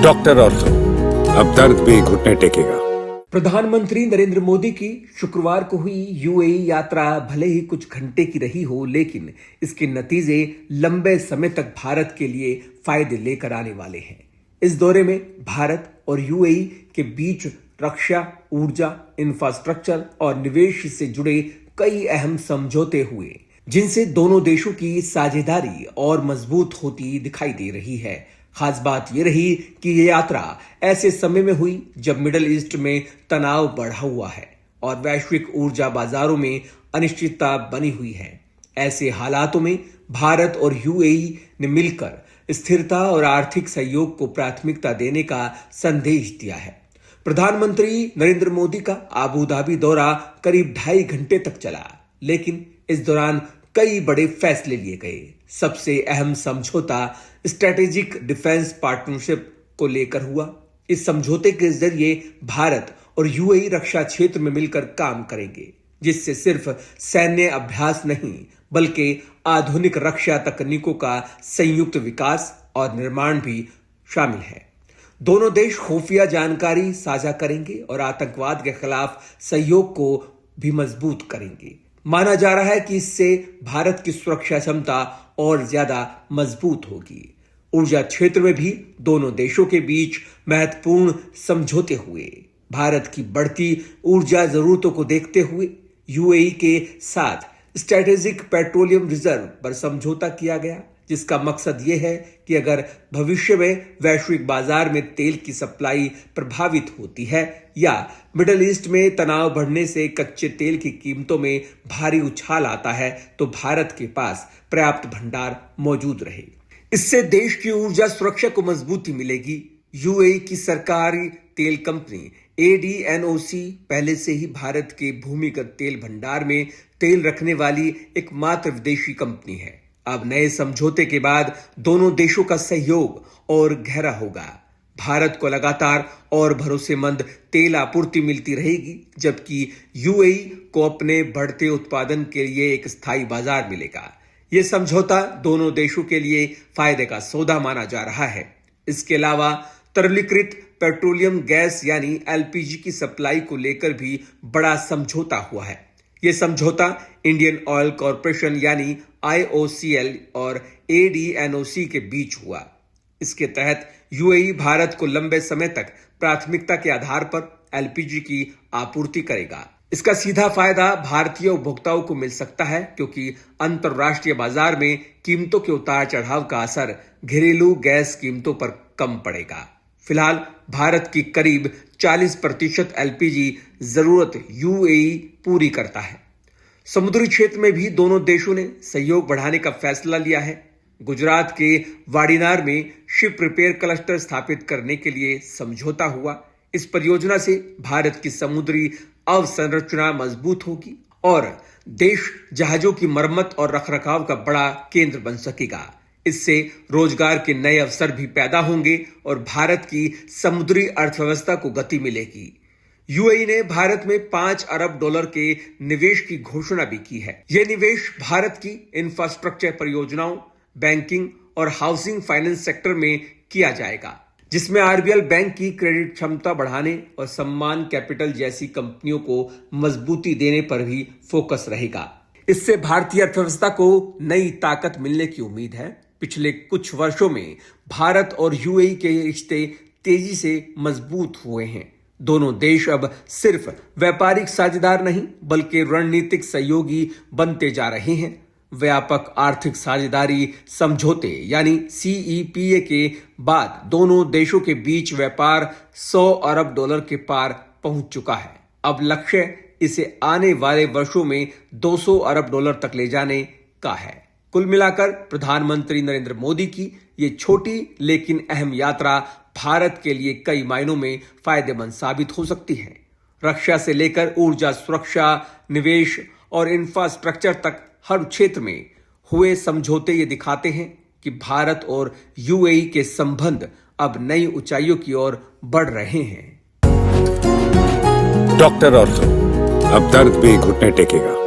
Doctor ortho, अब दर्द भी घुटने टेकेगा। प्रधानमंत्री नरेंद्र मोदी की शुक्रवार को हुई यूएई यात्रा भले ही कुछ घंटे की रही हो, लेकिन इसके नतीजे लंबे समय तक भारत के लिए फायदे लेकर आने वाले हैं। इस दौरे में भारत और यूएई के बीच रक्षा, ऊर्जा, इंफ्रास्ट्रक्चर और निवेश से जुड़े कई अहम समझौते हुए, जिनसे दोनों देशों की साझेदारी और मजबूत होती दिखाई दे रही है। खास बात यह रही कि यह यात्रा ऐसे समय में हुई जब मिडिल ईस्ट में तनाव बढ़ा हुआ है और वैश्विक ऊर्जा बाजारों में अनिश्चितता बनी हुई है। ऐसे हालातों में भारत और यूएई ने मिलकर स्थिरता और आर्थिक सहयोग को प्राथमिकता देने का संदेश दिया है। प्रधानमंत्री नरेंद्र मोदी का आबू धाबी दौरा करीब 2.5 घंटे तक चला, लेकिन इस दौरान कई बड़े फैसले लिए गए। सबसे अहम समझौता स्ट्रेटेजिक डिफेंस पार्टनरशिप को लेकर हुआ। इस समझौते के जरिए भारत और यूएई रक्षा क्षेत्र में मिलकर काम करेंगे, जिससे सिर्फ सैन्य अभ्यास नहीं बल्कि आधुनिक रक्षा तकनीकों का संयुक्त विकास और निर्माण भी शामिल है। दोनों देश खुफिया जानकारी साझा करेंगे और आतंकवाद के खिलाफ सहयोग को भी मजबूत करेंगे। माना जा रहा है कि इससे भारत की सुरक्षा क्षमता और ज्यादा मजबूत होगी। ऊर्जा क्षेत्र में भी दोनों देशों के बीच महत्वपूर्ण समझौते हुए। भारत की बढ़ती ऊर्जा जरूरतों को देखते हुए यूएई के साथ स्ट्रेटेजिक पेट्रोलियम रिजर्व पर समझौता किया गया, जिसका मकसद यह है कि अगर भविष्य में वैश्विक बाजार में तेल की सप्लाई प्रभावित होती है या मिडिल ईस्ट में तनाव बढ़ने से कच्चे तेल की कीमतों में भारी उछाल आता है, तो भारत के पास पर्याप्त भंडार मौजूद रहे। इससे देश की ऊर्जा सुरक्षा को मजबूती मिलेगी। यूएई की सरकारी तेल कंपनी एडीएनओसी पहले से ही भारत के भूमिगत तेल भंडार में तेल रखने वाली एकमात्र विदेशी कंपनी है। अब नए समझौते के बाद दोनों देशों का सहयोग और गहरा होगा। भारत को लगातार और भरोसेमंद तेल आपूर्ति मिलती रहेगी, जबकि यूएई को अपने बढ़ते उत्पादन के लिए एक स्थायी बाजार मिलेगा। यह समझौता दोनों देशों के लिए फायदे का सौदा माना जा रहा है। इसके अलावा तरलीकृत पेट्रोलियम गैस यानी एलपीजी की सप्लाई को लेकर भी बड़ा समझौता हुआ है। यह समझौता इंडियन ऑयल कॉरपोरेशन यानी आईओसीएल और एडीएनओसी के बीच हुआ। इसके तहत यूएई भारत को लंबे समय तक प्राथमिकता के आधार पर एलपीजी की आपूर्ति करेगा। इसका सीधा फायदा भारतीय उपभोक्ताओं को मिल सकता है, क्योंकि अंतरराष्ट्रीय बाजार में कीमतों के उतार चढ़ाव का असर घरेलू गैस कीमतों पर कम पड़ेगा। फिलहाल भारत की करीब 40% एलपीजी जरूरत यूएई पूरी करता है। समुद्री क्षेत्र में भी दोनों देशों ने सहयोग बढ़ाने का फैसला लिया है। गुजरात के वाडीनार में शिप रिपेयर क्लस्टर स्थापित करने के लिए समझौता हुआ। इस परियोजना से भारत की समुद्री अवसंरचना मजबूत होगी और देश जहाजों की मरम्मत और रखरखाव का बड़ा केंद्र बन सकेगा। इससे रोजगार के नए अवसर भी पैदा होंगे और भारत की समुद्री अर्थव्यवस्था को गति मिलेगी। यूएई ने भारत में $5 अरब के निवेश की घोषणा भी की है। यह निवेश भारत की इंफ्रास्ट्रक्चर परियोजनाओं, बैंकिंग और हाउसिंग फाइनेंस सेक्टर में किया जाएगा, जिसमें आरबीएल बैंक की क्रेडिट क्षमता बढ़ाने और सम्मान कैपिटल जैसी कंपनियों को मजबूती देने पर भी फोकस रहेगा। इससे भारतीय अर्थव्यवस्था को नई ताकत मिलने की उम्मीद है। पिछले कुछ वर्षों में भारत और यूएई के रिश्ते तेजी से मजबूत हुए हैं। दोनों देश अब सिर्फ व्यापारिक साझेदार नहीं बल्कि रणनीतिक सहयोगी बनते जा रहे हैं। व्यापक आर्थिक साझेदारी समझौते यानी सीईपीए के बाद दोनों देशों के बीच व्यापार $100 अरब के पार पहुंच चुका है। अब लक्ष्य इसे आने वाले वर्षों में $200 अरब तक ले जाने का है। कुल मिलाकर प्रधानमंत्री नरेंद्र मोदी की ये छोटी लेकिन अहम यात्रा भारत के लिए कई मायनों में फायदेमंद साबित हो सकती है। रक्षा से लेकर ऊर्जा सुरक्षा, निवेश और इंफ्रास्ट्रक्चर तक हर क्षेत्र में हुए समझौते ये दिखाते हैं कि भारत और यूएई के संबंध अब नई ऊंचाइयों की ओर बढ़ रहे हैं। डॉक्टर ऑर्थो, अब दर्द भी घुटने टेकेगा।